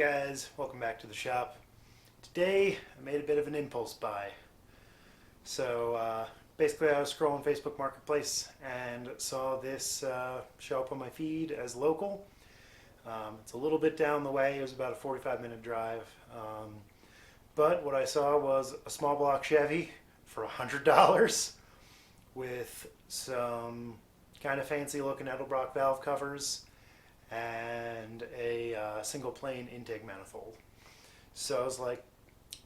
guys, welcome back to the shop. Today I made a bit of an impulse buy. Basically I was scrolling Facebook Marketplace and saw this show up on my feed as local. It's a little bit down the way, it was about a 45-minute drive. But what I saw was a small block Chevy for $100 with some kind of fancy looking Edelbrock valve covers and a single plane intake manifold. So I was like,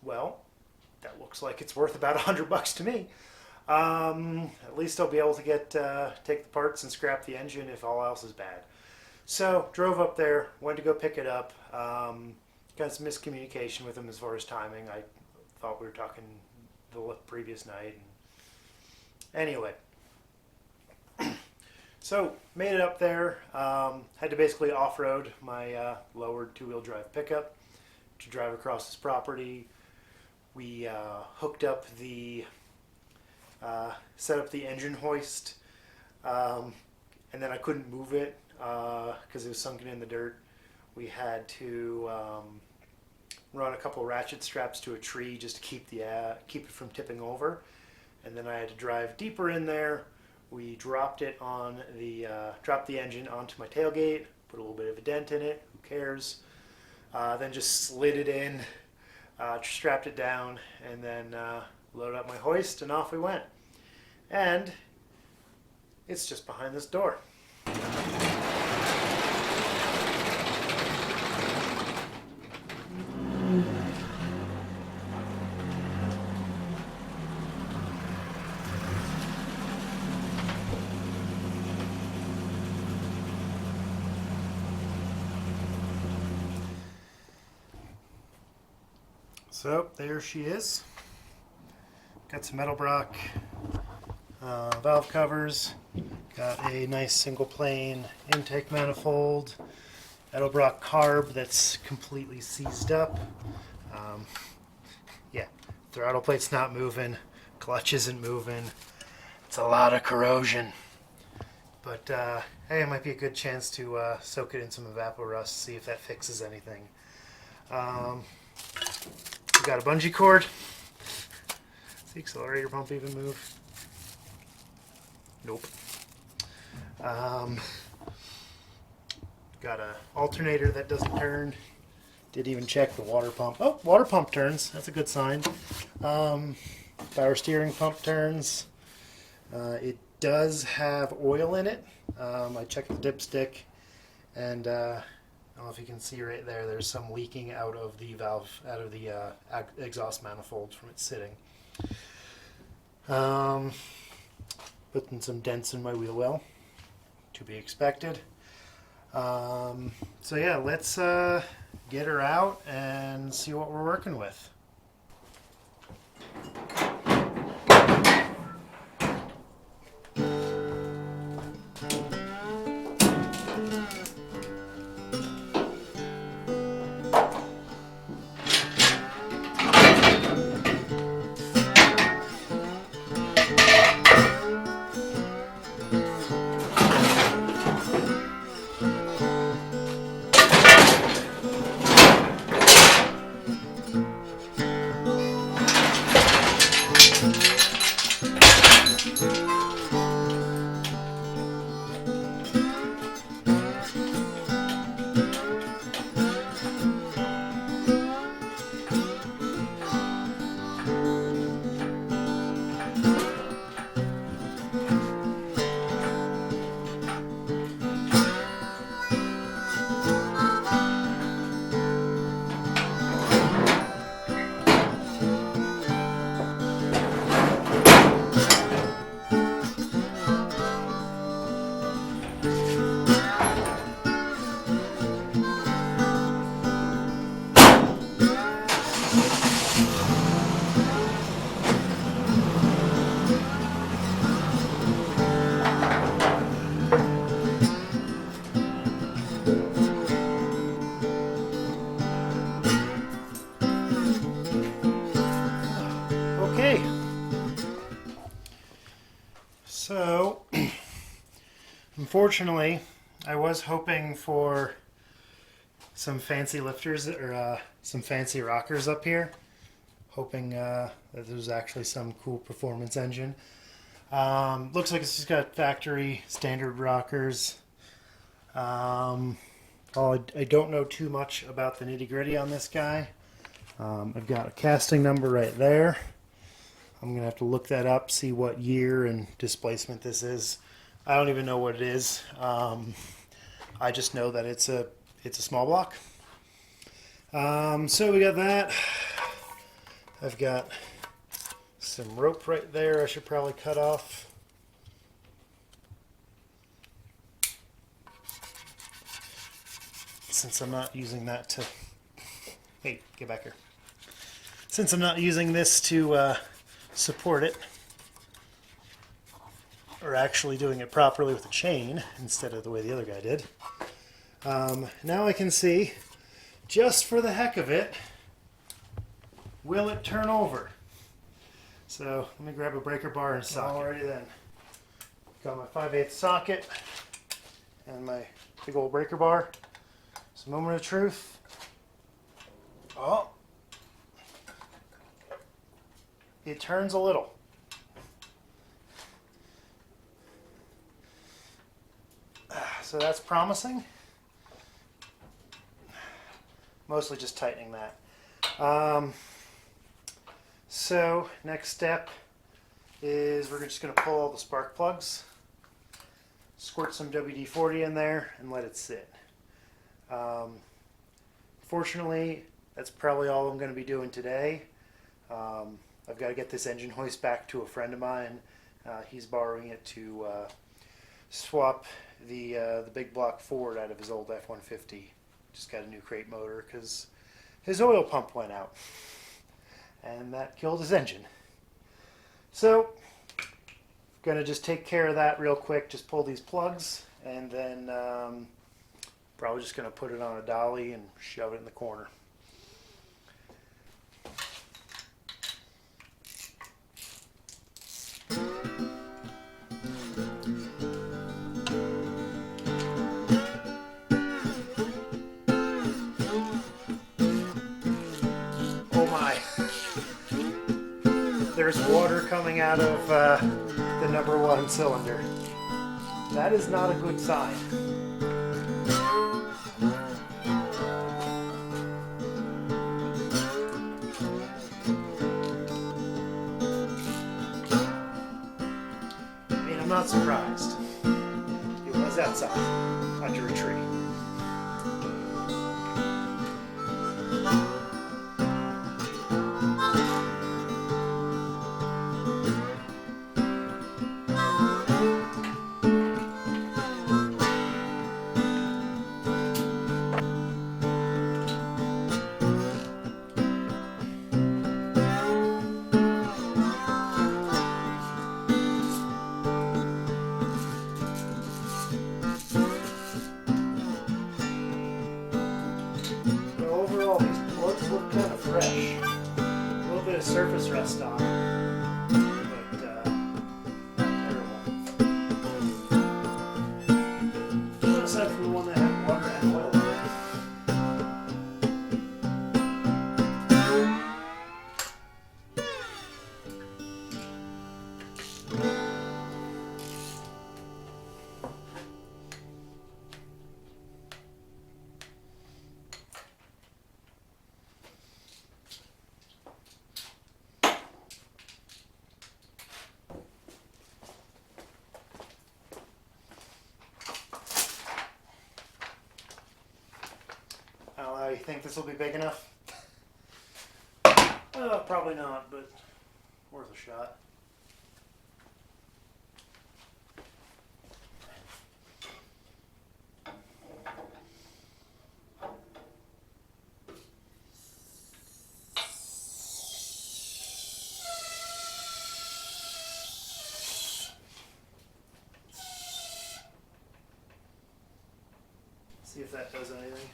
well, that looks like it's worth about $100 to me. At least I'll be able to take the parts and scrap the engine if all else is bad. So drove up there, went to go pick it up. Got some miscommunication with him as far as timing. I thought we were talking the previous night. Anyway. So made it up there, had to basically off-road my lowered two-wheel drive pickup to drive across this property. We hooked up set up the engine hoist, and then I couldn't move it because it was sunken in the dirt. We had to run a couple ratchet straps to a tree just to keep it from tipping over, and then I had to drive deeper in there. We dropped the engine onto my tailgate, put a little bit of a dent in it, who cares. Then just slid it in, strapped it down, and then loaded up my hoist, and off we went. And it's just behind this door. So there she is. Got some Edelbrock valve covers. Got a nice single plane intake manifold. Edelbrock carb that's completely seized up. Yeah, throttle plate's not moving. Clutch isn't moving. It's a lot of corrosion. But hey, it might be a good chance to soak it in some Evapo-Rust, see if that fixes anything. We've got a bungee cord. Does the accelerator pump even move? Nope. Got an alternator that doesn't turn. Didn't even check the water pump. Oh, water pump turns. That's a good sign. Power steering pump turns. It does have oil in it. I checked the dipstick, and I don't know if you can see right there, there's some leaking out of the valve, out of the exhaust manifold from it sitting. Putting some dents in my wheel well, to be expected. So yeah, let's get her out and see what we're working with. Okay, so unfortunately I was hoping for some fancy lifters or some fancy rockers up here, hoping that there's actually some cool performance engine. Looks like it's just got factory standard rockers. I don't know too much about the nitty-gritty on this guy. I've got a casting number right there. I'm gonna have to look that up, see what year and displacement this is. I don't even know what it is. I just know that it's a small block. So we got that. I've got some rope right there I should probably cut off. Since I'm not using that to... Hey, get back here. Since I'm not using this to support it, or actually doing it properly with a chain instead of the way the other guy did. Now I can see, just for the heck of it, will it turn over? So let me grab a breaker bar and socket. Alrighty then. Got my 5/8 socket and my big old breaker bar. So moment of truth. Oh, it turns a little. So that's promising. Mostly just tightening that. So next step is we're just going to pull all the spark plugs, squirt some WD-40 in there, and let it sit. Fortunately, that's probably all I'm going to be doing today. I've got to get this engine hoist back to a friend of mine. He's borrowing it to swap the big block Ford out of his old F-150. Just got a new crate motor because his oil pump went out and that killed his engine. So gonna just take care of that real quick, just pull these plugs, and then probably just gonna put it on a dolly and shove it in the corner. There's water coming out of the #1 cylinder. That is not a good sign. I mean, I'm not surprised. It was outside, under a tree. Surface rust on it, but not terrible. Aside from the one that had water and oil in it. You think this will be big enough? Probably not, but worth a shot. See if that does anything.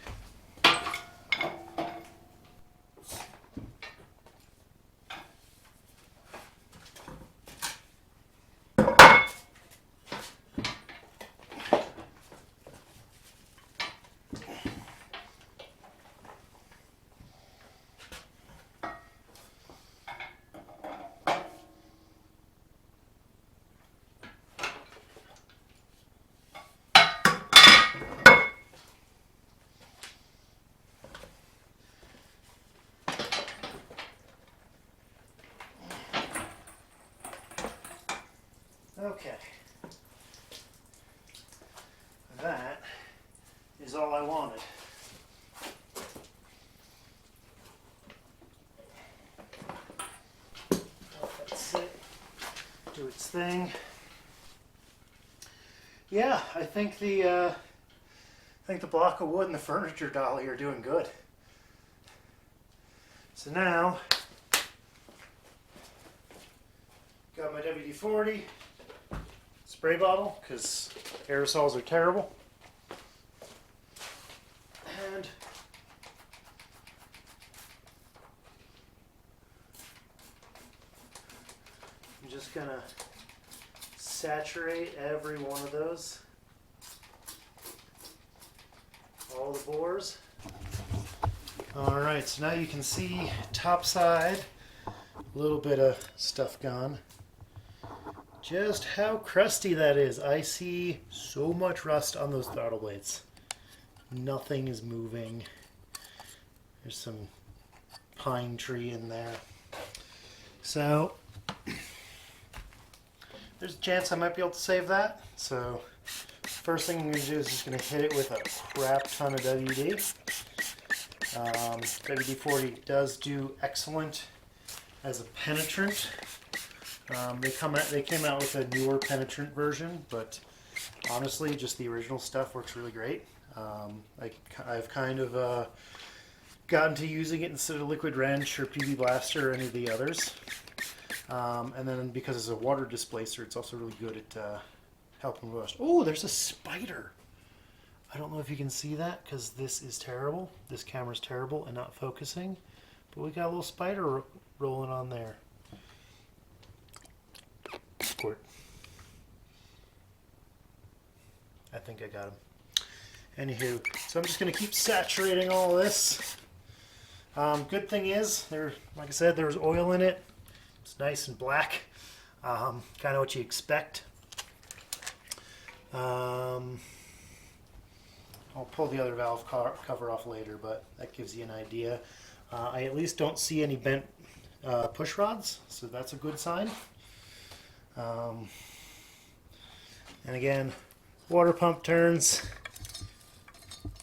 Okay. That is all I wanted. Let that sit, do its thing. Yeah, I think the block of wood and the furniture dolly are doing good. So now, got my WD-40 spray bottle because aerosols are terrible. And I'm just gonna saturate every one of those, all the bores. All right, so now you can see top side, a little bit of stuff gone. Just how crusty that is. I see so much rust on those throttle blades. Nothing is moving. There's some pine tree in there. So there's a chance I might be able to save that. So first thing I'm going to do is just going to hit it with a crap ton of WD. WD-40 does do excellent as a penetrant. They came out with a newer penetrant version, but honestly, just the original stuff works really great. I've kind of gotten to using it instead of Liquid Wrench or PB Blaster or any of the others. And then because it's a water displacer, it's also really good at helping rust. Oh, there's a spider. I don't know if you can see that because this is terrible. This camera's terrible and not focusing. But we got a little spider rolling on there. Squirt. I think I got him. Anywho, so I'm just going to keep saturating all this. Good thing is, like I said, there's oil in it. It's nice and black. Kind of what you expect. I'll pull the other valve cover off later, but that gives you an idea. I at least don't see any bent push rods, so that's a good sign. And again, water pump turns,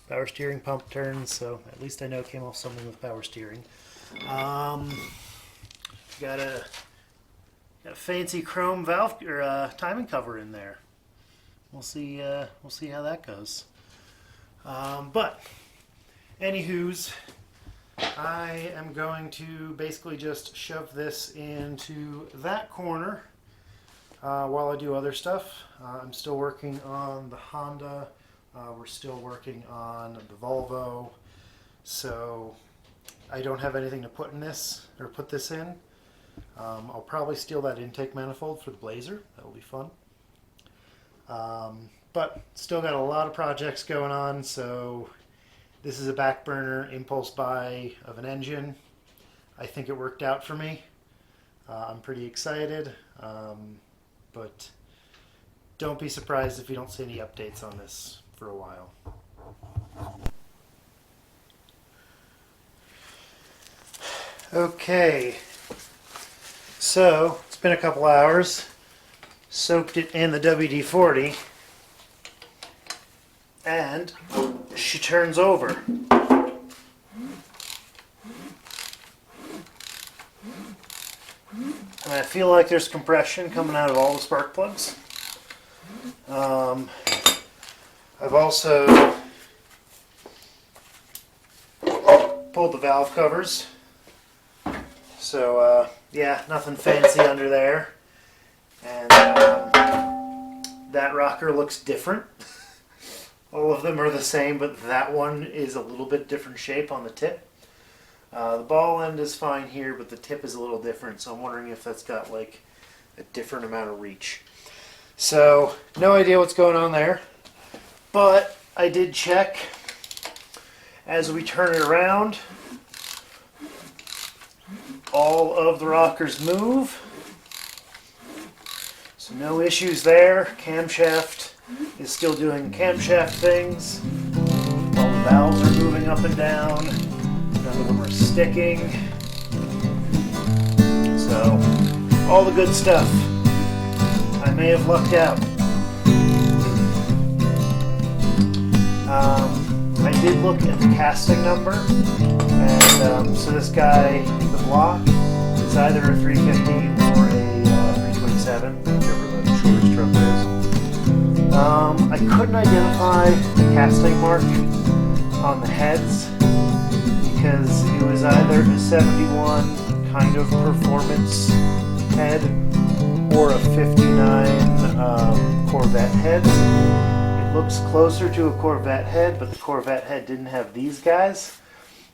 power steering pump turns, so at least I know it came off something with power steering. Got a fancy chrome valve or timing cover in there. We'll see how that goes. But anywho's, I am going to basically just shove this into that corner while I do other stuff. I'm still working on the Honda. We're still working on the Volvo. So I don't have anything to put in this or put this in. I'll probably steal that intake manifold for the Blazer. That will be fun. But still got a lot of projects going on, so this is a back burner impulse buy of an engine. I think it worked out for me. I'm pretty excited, but don't be surprised if you don't see any updates on this for a while. Okay, so it's been a couple hours. Soaked it in the WD-40. And she turns over. And I feel like there's compression coming out of all the spark plugs. I've also pulled the valve covers. So yeah, nothing fancy under there. And that rocker looks different. All of them are the same, but that one is a little bit different shape on the tip. The ball end is fine here, but the tip is a little different, so I'm wondering if that's got like a different amount of reach. So, no idea what's going on there, but I did check as we turn it around. All of the rockers move, so no issues there. Camshaft is still doing camshaft things. All the valves are moving up and down. None of them are sticking. So, all the good stuff. I may have lucked out. I did look at the casting number, and so this guy, the block, is either a 350 or a 327, whichever the shorter stroke is. I couldn't identify the casting mark on the heads because it was either a 71 kind of performance head or a 59 Corvette head. It looks closer to a Corvette head, but the Corvette head didn't have these guys.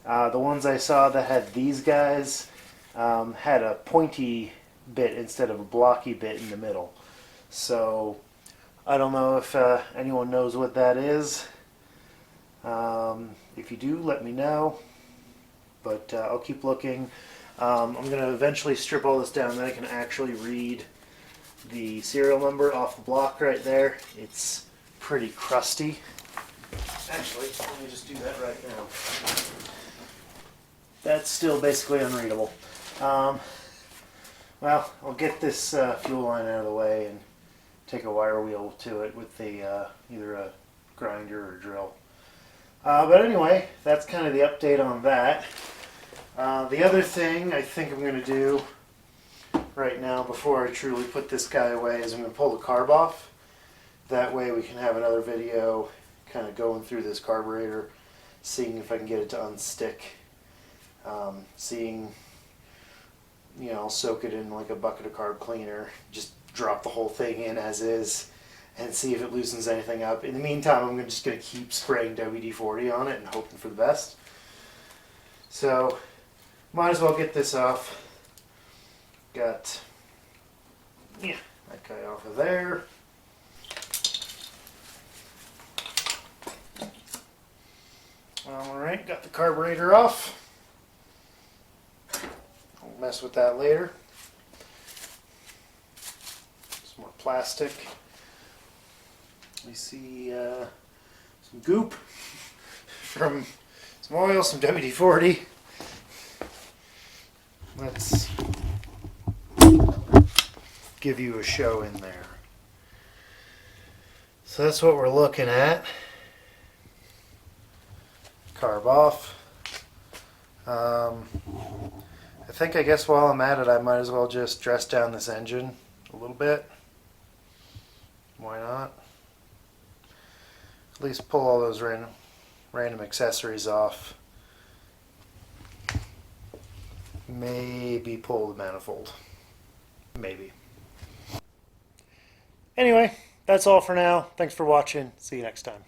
The ones I saw that had these guys had a pointy bit instead of a blocky bit in the middle. So I don't know if anyone knows what that is. If you do, let me know. But I'll keep looking. I'm going to eventually strip all this down, then I can actually read the serial number off the block right there. It's pretty crusty. Actually, let me just do that right now. That's still basically unreadable. Well, I'll get this fuel line out of the way and take a wire wheel to it with either a grinder or drill. But anyway, that's kind of the update on that. The other thing I think I'm going to do right now before I truly put this guy away is I'm going to pull the carb off. That way we can have another video kind of going through this carburetor, seeing if I can get it to unstick, seeing, you know, I'll soak it in like a bucket of carb cleaner, just drop the whole thing in as is, and see if it loosens anything up. In the meantime, I'm just going to keep spraying WD-40 on it and hoping for the best. So, might as well get this off. Got, yeah, that guy off of there. Alright, got the carburetor off. I'll mess with that later. Some more plastic. We see some goop from some oil, some WD-40. Let's give you a show in there. So that's what we're looking at. Carb off. I guess while I'm at it, I might as well just dress down this engine a little bit. Why not? At least pull all those random accessories off. Maybe pull the manifold. Maybe. Anyway, that's all for now. Thanks for watching. See you next time.